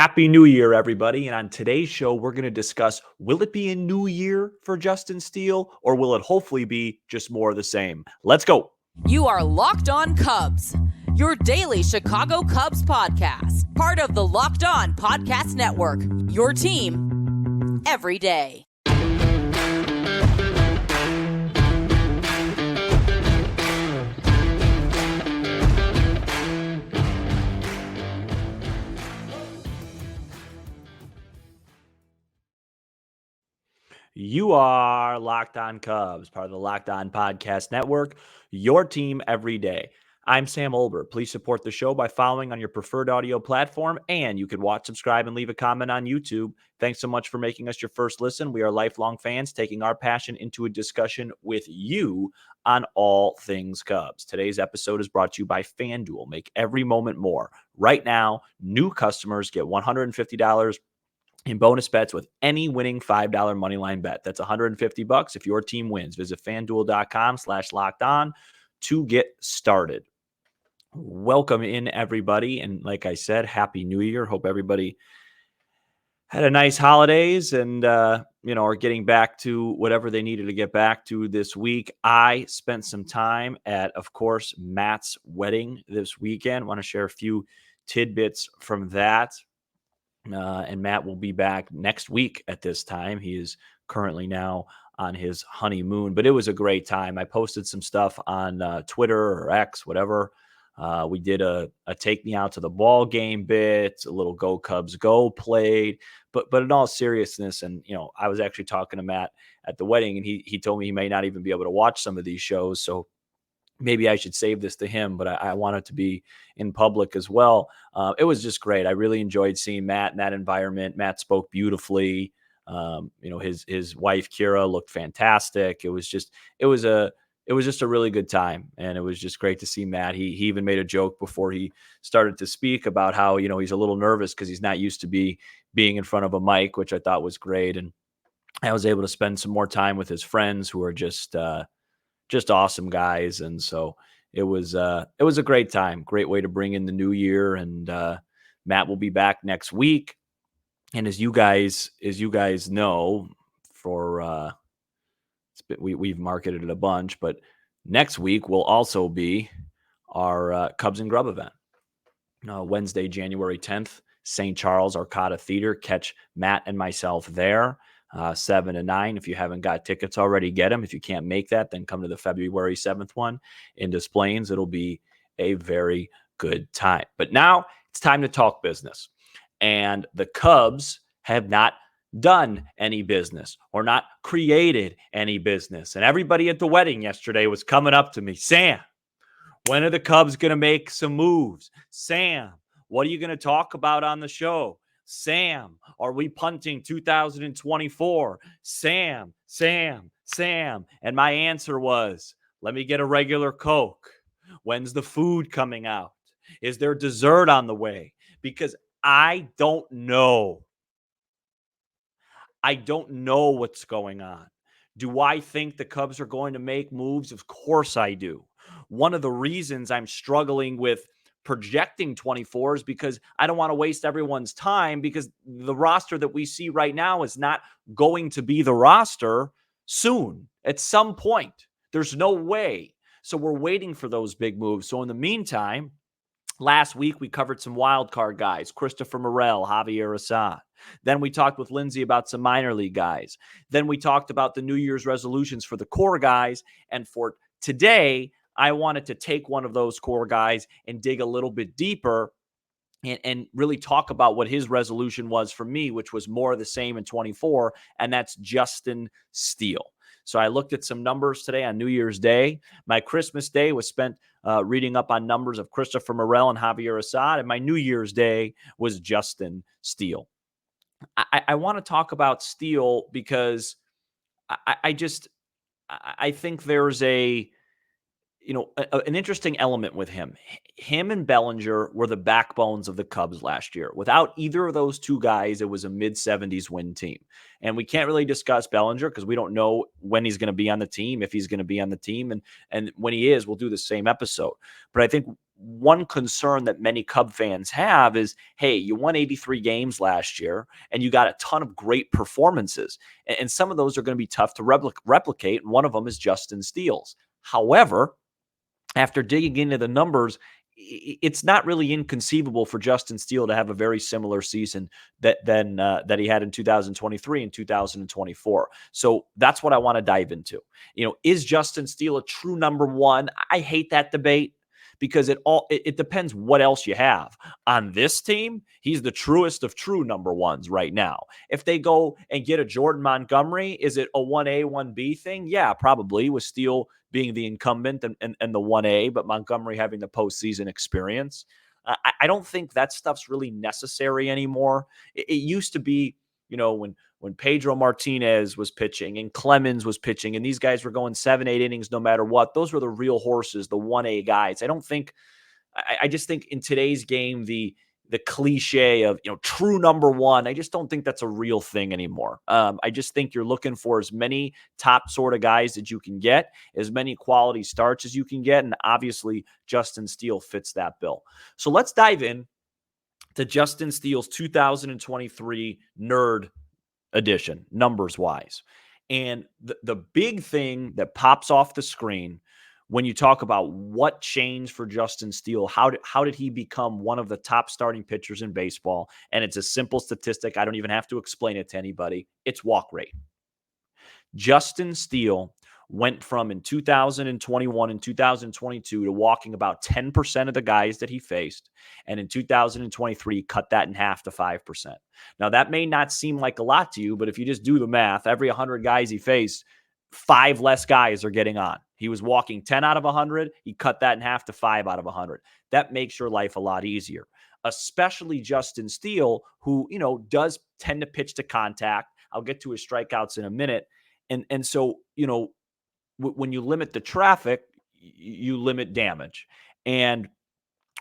Happy New Year, everybody. And on today's show, we're going to discuss, will it be a new year for Justin Steele, or will it hopefully be just more of the same? Let's go. You are Locked On Cubs, your daily Chicago Cubs podcast, part of the Locked On Podcast Network, your team every day. You are Locked On Cubs, part of the Locked On Podcast Network, your team every day. I'm Sam Olbert. Please support the show by following on your preferred audio platform, and you can watch, subscribe, and leave a comment on YouTube. Thanks so much for making us your first listen. We are lifelong fans taking our passion into a discussion with you on all things Cubs. Today's episode is brought to you by FanDuel. Make every moment more. Right now, new customers get $150 in bonus bets with any winning $5 moneyline bet. That's $150 if your team wins. Visit FanDuel.com/locked-on to get started. Welcome in, everybody. And like I said, Happy New Year. Hope everybody had a nice holidays and, are getting back to whatever they needed to get back to this week. I spent some time at, of course, Matt's wedding this weekend. I want to share a few tidbits from that. And Matt will be back next week at this time. He is currently now on his honeymoon, but it was a great time. I posted some stuff on Twitter or X, whatever. We did a take me out to the ball game bit, a little Go Cubs Go played, but in all seriousness, and I was actually talking to Matt at the wedding, and he told me he may not even be able to watch some of these shows, so maybe I should save this to him, but I want it to be in public as well. It was just great. I really enjoyed seeing Matt in that environment. Matt spoke beautifully. His wife, Kira, looked fantastic. It was just a really good time. And it was just great to see Matt. He even made a joke before he started to speak about how, he's a little nervous because he's not used to being in front of a mic, which I thought was great. And I was able to spend some more time with his friends who are just awesome guys. And so it was a great time, great way to bring in the new year. And Matt will be back next week. And as you guys know, we've marketed it a bunch, but next week will also be our Cubs and Grub event. Wednesday, January 10th, St. Charles Arcata Theater. Catch Matt and myself there. 7 to 9. If you haven't got tickets already, get them. If you can't make that, then come to the February 7th one in Des Plaines. It'll be a very good time. But now it's time to talk business. And the Cubs have not done any business or not created any business. And everybody at the wedding yesterday was coming up to me, Sam, when are the Cubs going to make some moves? Sam, what are you going to talk about on the show? Sam, are we punting 2024? Sam. And my answer was, let me get a regular Coke. When's the food coming out? Is there dessert on the way? Because I don't know. I don't know what's going on. Do I think the Cubs are going to make moves? Of course I do. One of the reasons I'm struggling with projecting 24 is because I don't want to waste everyone's time, because the roster that we see right now is not going to be the roster soon. At some point, there's no way. So we're waiting for those big moves. So in the meantime, last week we covered some wild card guys, Christopher Morel, Javier Assad. Then we talked with Lindsay about some minor league guys. Then we talked about the New Year's resolutions for the core guys. And for today, I wanted to take one of those core guys and dig a little bit deeper and really talk about what his resolution was for me, which was more of the same in 24, and that's Justin Steele. So I looked at some numbers today on New Year's Day. My Christmas Day was spent reading up on numbers of Christopher Morel and Javier Assad, and my New Year's Day was Justin Steele. I want to talk about Steele because I think there's an interesting element with him. Him and Bellinger were the backbones of the Cubs last year. Without either of those two guys, it was a mid-70s win team. And we can't really discuss Bellinger because we don't know when he's going to be on the team, if he's going to be on the team. And when he is, we'll do the same episode. But I think one concern that many Cub fans have is, hey, you won 83 games last year and you got a ton of great performances. And some of those are going to be tough to replicate. And one of them is Justin Steele's. However, after digging into the numbers, it's not really inconceivable for Justin Steele to have a very similar season that he had in 2023 and 2024. So that's what I want to dive into. Is Justin Steele a true number one? I hate that debate because it depends what else you have. On this team, he's the truest of true number ones right now. If they go and get a Jordan Montgomery, is it a 1A, 1B thing? Yeah, probably, with Steele being the incumbent and the 1A, but Montgomery having the postseason experience. I don't think that stuff's really necessary anymore. It used to be, when Pedro Martinez was pitching and Clemens was pitching and these guys were going 7-8 innings no matter what, those were the real horses, the 1A guys. I just think in today's game, the cliche of, true number one, I just don't think that's a real thing anymore. I just think you're looking for as many top sort of guys that you can get, as many quality starts as you can get. And obviously Justin Steele fits that bill. So let's dive in to Justin Steele's 2023 Nerd edition, numbers wise. And the big thing that pops off the screen when you talk about what changed for Justin Steele, how did he become one of the top starting pitchers in baseball? And it's a simple statistic. I don't even have to explain it to anybody. It's walk rate. Justin Steele went from, in 2021 and 2022, to walking about 10% of the guys that he faced. And in 2023, cut that in half to 5%. Now, that may not seem like a lot to you, but if you just do the math, every 100 guys he faced, 5 less guys are getting on. He was walking 10 out of 100. He cut that in half to 5 out of 100. That makes your life a lot easier, especially Justin Steele, who, does tend to pitch to contact. I'll get to his strikeouts in a minute. And so, when you limit the traffic, you limit damage. And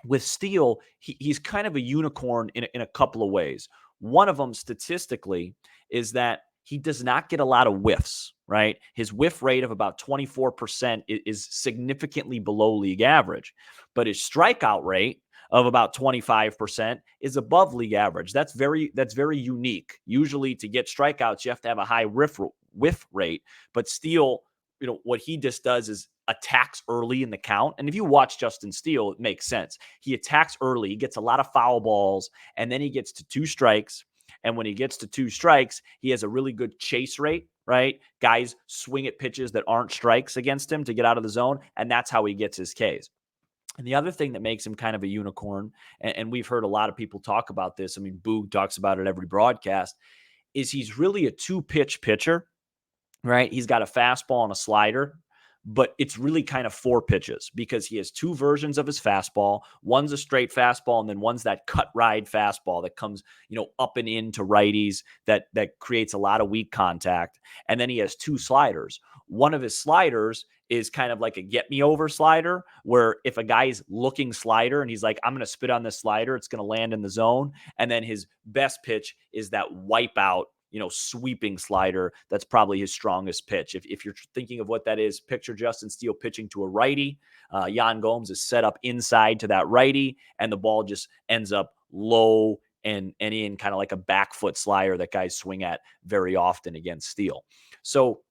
with Steele, he's kind of a unicorn in a couple of ways. One of them, statistically, is that he does not get a lot of whiffs, right? His whiff rate of about 24% is significantly below league average, but his strikeout rate of about 25% is above league average. That's very unique. Usually, to get strikeouts, you have to have a high whiff rate, but Steele, what he just does is attacks early in the count. And if you watch Justin Steele, it makes sense. He attacks early, he gets a lot of foul balls, and then he gets to 2 strikes. And when he gets to 2 strikes, he has a really good chase rate, right? Guys swing at pitches that aren't strikes against him to get out of the zone, and that's how he gets his Ks. And the other thing that makes him kind of a unicorn, and we've heard a lot of people talk about this, I mean, Boog talks about it every broadcast, is he's really a 2-pitch pitcher, right? He's got a fastball and a slider, but it's really kind of 4 pitches because he has 2 versions of his fastball. One's a straight fastball, and then one's that cut ride fastball that comes, up and into righties that creates a lot of weak contact. And then he has 2 sliders. One of his sliders is kind of like a get me over slider, where if a guy's looking slider and he's like, I'm going to spit on this slider, it's going to land in the zone. And then his best pitch is that wipeout, sweeping slider. That's probably his strongest pitch. If you're thinking of what that is, picture Justin Steele pitching to a righty. Yan Gomes is set up inside to that righty, and the ball just ends up low and in kind of like a back foot slider that guys swing at very often against Steele. So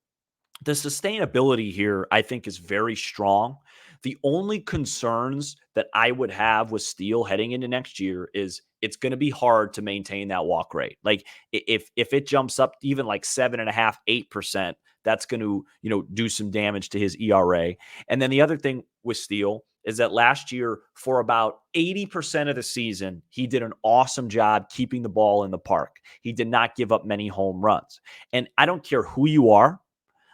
the sustainability here, I think, is very strong. The only concerns that I would have with Steele heading into next year is it's going to be hard to maintain that walk rate. Like if it jumps up even like 7.5%, 8%, that's going to, do some damage to his ERA. And then the other thing with Steele is that last year, for about 80% of the season, he did an awesome job keeping the ball in the park. He did not give up many home runs. And I don't care who you are.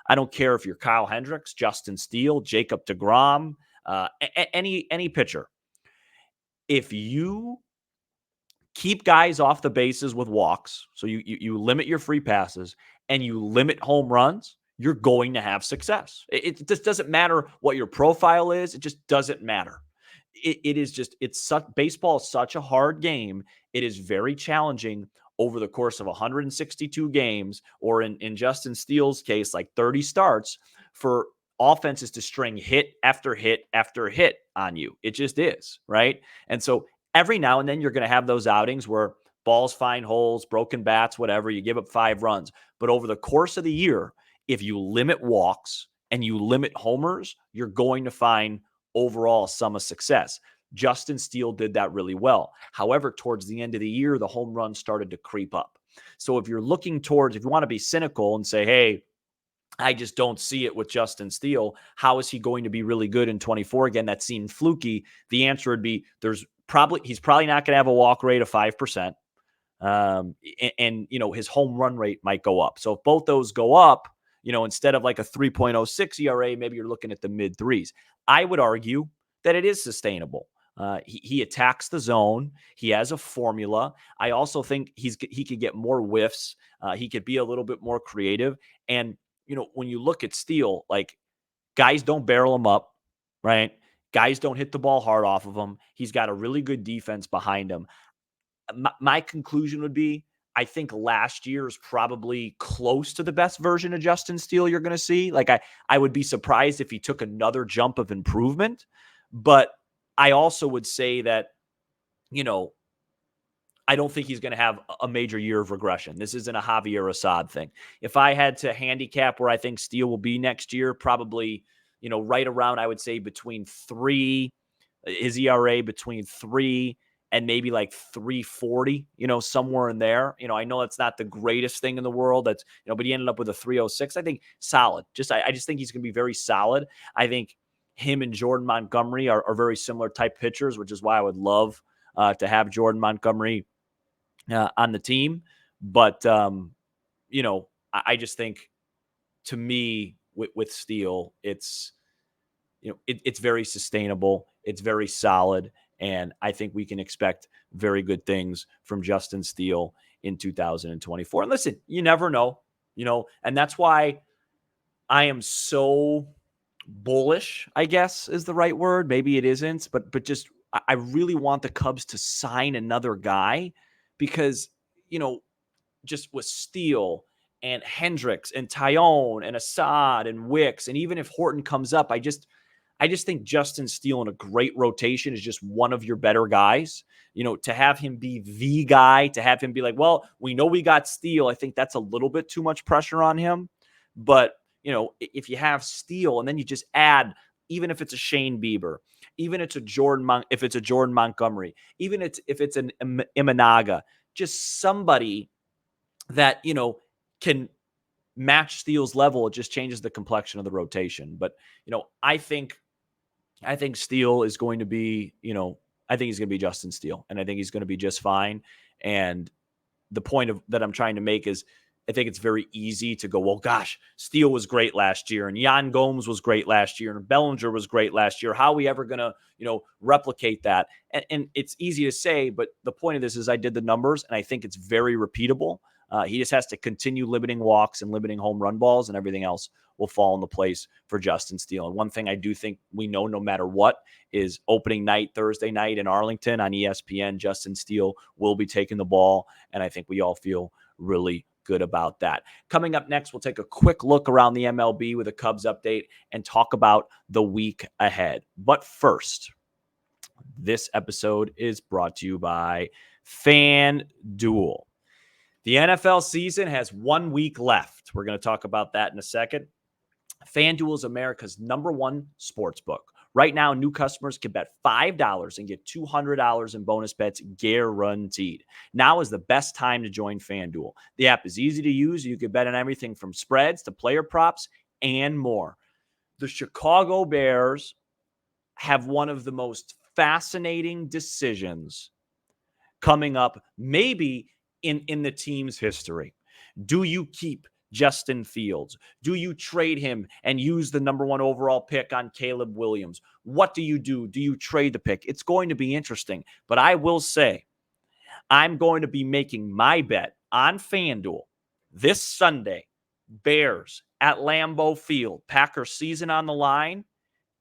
I don't care if you're Kyle Hendricks, Justin Steele, Jacob deGrom, any pitcher. If you keep guys off the bases with walks, so you limit your free passes and you limit home runs, you're going to have success. It just doesn't matter what your profile is. It just doesn't matter. Baseball is such a hard game. It is very challenging over the course of 162 games, or in Justin Steele's case, like 30 starts, for offense is to string hit after hit after hit on you. It just is, right? And so every now and then you're going to have those outings where balls find holes, broken bats, whatever, you give up 5 runs. But over the course of the year, if you limit walks and you limit homers, you're going to find overall some of success. Justin Steele did that really well. However, towards the end of the year, the home runs started to creep up. So if you're looking towards, if you want to be cynical and say, hey, I just don't see it with Justin Steele. How is he going to be really good in 24? Again, that seemed fluky. The answer would be he's probably not going to have a walk rate of 5%. And his home run rate might go up. So if both those go up, instead of like a 3.06 ERA, maybe you're looking at the mid threes. I would argue that it is sustainable. He attacks the zone. He has a formula. I also think he could get more whiffs. He could be a little bit more creative. And, when you look at Steele, like guys don't barrel him up, right? Guys don't hit the ball hard off of him. He's got a really good defense behind him. My conclusion would be, I think last year is probably close to the best version of Justin Steele you're going to see. Like I would be surprised if he took another jump of improvement, but I also would say that, I don't think he's going to have a major year of regression. This isn't a Javier Assad thing. If I had to handicap where I think Steele will be next year, probably, right around, I would say between 3, his ERA between 3 and maybe like 340, somewhere in there. I know it's not the greatest thing in the world. That's, but he ended up with a 306. I think solid. I just think he's going to be very solid. I think him and Jordan Montgomery are very similar type pitchers, which is why I would love to have Jordan Montgomery on the team. But, I just think, to me, with Steele, it's, it's very sustainable. It's very solid. And I think we can expect very good things from Justin Steele in 2024. And listen, you never know, and that's why I am so bullish, I guess is the right word. Maybe it isn't, but just, I really want the Cubs to sign another guy because, just with Steele and Hendricks and Tyone and Assad and Wicks, and even if Horton comes up, I just think Justin Steele in a great rotation is just one of your better guys. To have him be the guy, to have him be like, well, we know we got Steele. I think that's a little bit too much pressure on him. But, if you have Steele and then you just add, even if it's a Shane Bieber, even if it's a Jordan Montgomery, even if it's an Imanaga, just somebody that, can match Steele's level, it just changes the complexion of the rotation. But, I think Steele is going to be, I think he's going to be Justin Steele, and I think he's going to be just fine. And the point that I'm trying to make is, I think it's very easy to go, well, gosh, Steele was great last year, and Yan Gomes was great last year, and Bellinger was great last year. How are we ever going to, replicate that? And it's easy to say, but the point of this is I did the numbers, and I think it's very repeatable. He just has to continue limiting walks and limiting home run balls, and everything else will fall into place for Justin Steele. And one thing I do think we know no matter what is opening night, Thursday night in Arlington on ESPN, Justin Steele will be taking the ball, and I think we all feel really good about that. Coming up next, we'll take a quick look around the MLB with a Cubs update and talk about the week ahead. But first, this episode is brought to you by FanDuel. The NFL season has 1 week left. We're going to talk about that in a second. FanDuel is America's #1 sports book. Right now, new customers can bet $5 and get $200 in bonus bets guaranteed. Now is the best time to join FanDuel. The app is easy to use. You can bet on everything from spreads to player props and more. The Chicago Bears have one of the most fascinating decisions coming up, maybe in the team's history. Do you keep Justin Fields? Do you trade him and use the #1 overall pick on Caleb Williams? What do you do? Do you trade the pick? It's going to be interesting. But I will say, I'm going to be making my bet on FanDuel this Sunday. Bears at Lambeau Field. Packers season on the line.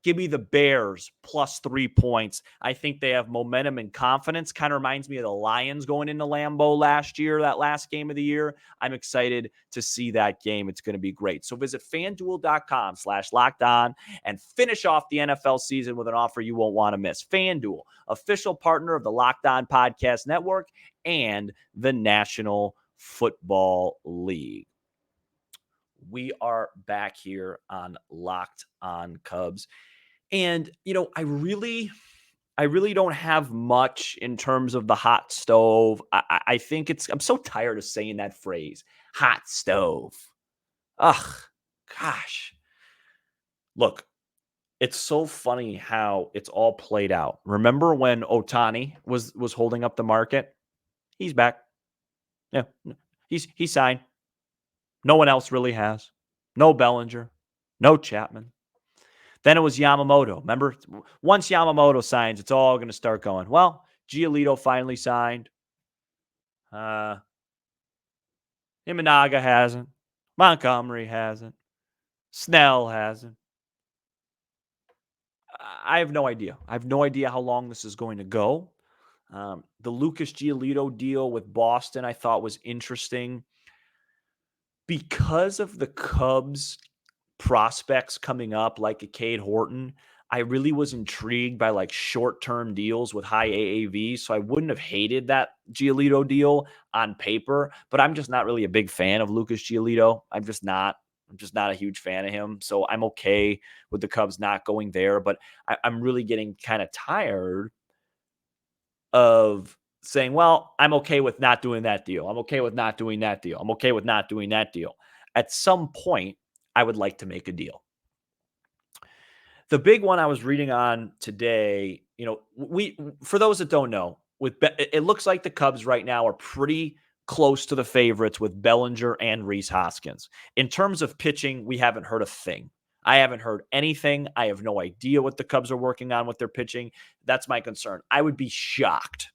Give me the Bears plus 3 points. I think they have momentum and confidence. Kind of reminds me of the Lions going into Lambeau last year, that last game of the year. I'm excited to see that game. It's going to be great. So visit FanDuel.com/lockedon and finish off the NFL season with an offer you won't want to miss. FanDuel, official partner of the Locked On Podcast Network and the National Football League. We are back here on Locked On Cubs. And, I really don't have much in terms of the hot stove. I think I'm so tired of saying that phrase, hot stove. Ugh, gosh. Look, it's so funny how it's all played out. Remember when Ohtani was holding up the market? He's back. Yeah, he's signed. No one else really has. No Bellinger, no Chapman. Then it was Yamamoto. Remember, once Yamamoto signs, it's all going to start going. Well, Giolito finally signed. Imanaga hasn't. Montgomery hasn't. Snell hasn't. I have no idea. I have no idea how long this is going to go. The Lucas Giolito deal with Boston I thought was interesting because of the Cubs prospects coming up like a Cade Horton. I really was intrigued by like short-term deals with high AAV. So I wouldn't have hated that Giolito deal on paper, but I'm just not really a big fan of Lucas Giolito. I'm just not a huge fan of him. So I'm okay with the Cubs not going there, but I'm really getting kind of tired of saying, well, I'm okay with not doing that deal. I'm okay with not doing that deal. I'm okay with not doing that deal. At some point, I would like to make a deal. The big one I was reading on today, for those that don't know, it looks like the Cubs right now are pretty close to the favorites with Bellinger and Rhys Hoskins. In terms of pitching, we haven't heard a thing. I haven't heard anything. I have no idea what the Cubs are working on with their pitching. That's my concern. I would be shocked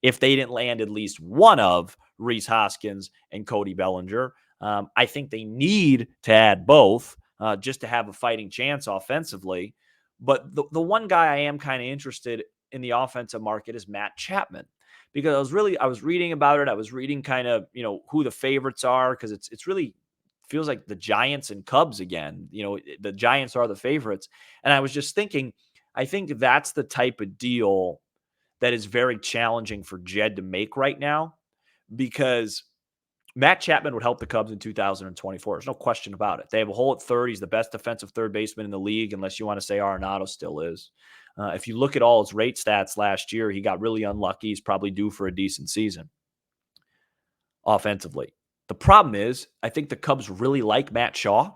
if they didn't land at least one of Rhys Hoskins and Cody Bellinger. I think they need to add both just to have a fighting chance offensively. But the one guy I am kind of interested in the offensive market is Matt Chapman, because I was reading about it. I was reading kind of, who the favorites are, because it's really feels like the Giants and Cubs again. The Giants are the favorites. And I was just thinking, I think that's the type of deal that is very challenging for Jed to make right now, because Matt Chapman would help the Cubs in 2024. There's no question about it. They have a hole at third. He's the best defensive third baseman in the league, unless you want to say Arenado still is. If you look at all his rate stats last year, he got really unlucky. He's probably due for a decent season offensively. The problem is, I think the Cubs really like Matt Shaw.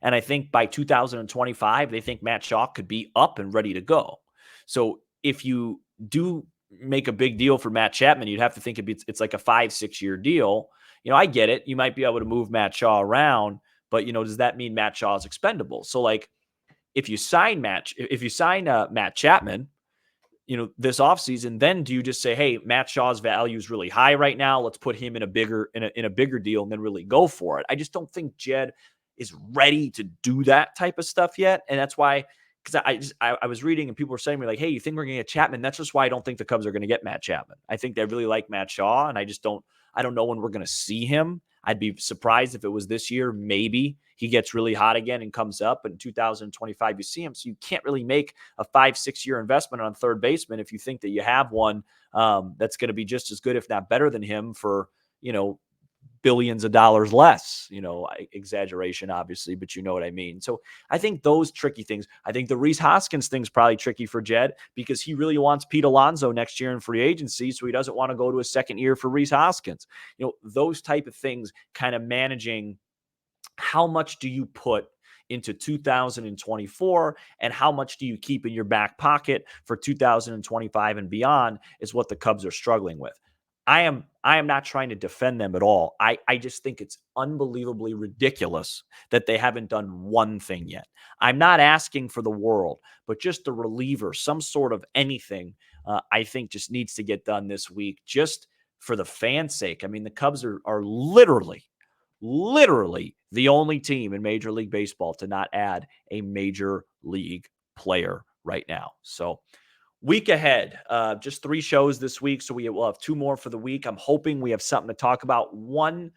And I think by 2025, they think Matt Shaw could be up and ready to go. So if you do make a big deal for Matt Chapman, you'd have to think it's like a 5-6 year deal. I get it. You might be able to move Matt Shaw around, but does that mean Matt Shaw is expendable? So like, if you sign Matt Chapman, this offseason, then do you just say, hey, Matt Shaw's value is really high right now. Let's put him in a bigger deal and then really go for it. I just don't think Jed is ready to do that type of stuff yet. And that's why, because I was reading and people were saying to me like, hey, you think we're going to get Chapman? That's just why I don't think the Cubs are going to get Matt Chapman. I think they really like Matt Shaw, and I don't know when we're going to see him. I'd be surprised if it was this year. Maybe he gets really hot again and comes up, but in 2025 you see him. So you can't really make a 5-6 year investment on third baseman if you think that you have one that's going to be just as good, if not better than him, for billions of dollars less, exaggeration obviously, but you know what I mean. So I think those tricky things. I think the Rhys Hoskins thing's probably tricky for Jed, because he really wants Pete Alonso next year in free agency. So he doesn't want to go to a second year for Rhys Hoskins. Those type of things, kind of managing how much do you put into 2024 and how much do you keep in your back pocket for 2025 and beyond, is what the Cubs are struggling with. I am not trying to defend them at all. I just think it's unbelievably ridiculous that they haven't done one thing yet. I'm not asking for the world, but just a reliever, some sort of anything, I think just needs to get done this week, just for the fans' sake. I mean, the Cubs are literally the only team in Major League Baseball to not add a Major League player right now. So week ahead, just 3 shows this week. So we will have 2 more for the week. I'm hoping we have something to talk about. One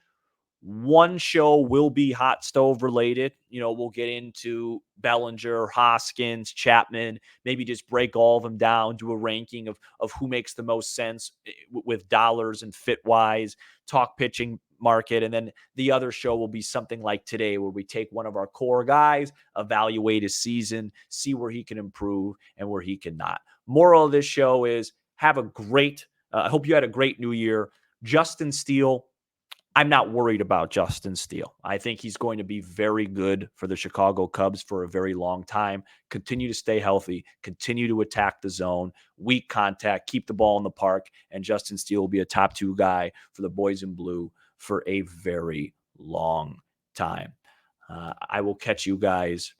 show will be hot stove related. We'll get into Bellinger, Hoskins, Chapman, maybe just break all of them down, do a ranking of who makes the most sense with dollars and fit wise, talk pitching market. And then the other show will be something like today, where we take one of our core guys, evaluate his season, see where he can improve and where he cannot. Moral of this show is have a great, I hope you had a great new year. Justin Steele, I'm not worried about Justin Steele. I think he's going to be very good for the Chicago Cubs for a very long time. Continue to stay healthy, continue to attack the zone, weak contact, keep the ball in the park, and Justin Steele will be a top 2 guy for the boys in blue for a very long time. I will catch you guys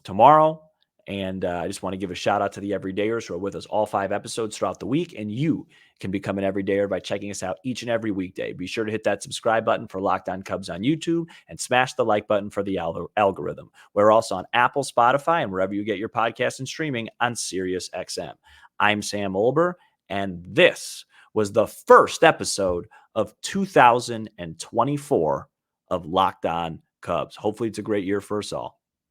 tomorrow. And I just want to give a shout out to the everydayers who are with us all 5 episodes throughout the week. And you can become an everydayer by checking us out each and every weekday. Be sure to hit that subscribe button for Locked On Cubs on YouTube and smash the like button for the algorithm. We're also on Apple, Spotify, and wherever you get your podcasts and streaming on Sirius XM. I'm Sam Olber, and this was the first episode of 2024 of Locked On Cubs. Hopefully it's a great year for us all.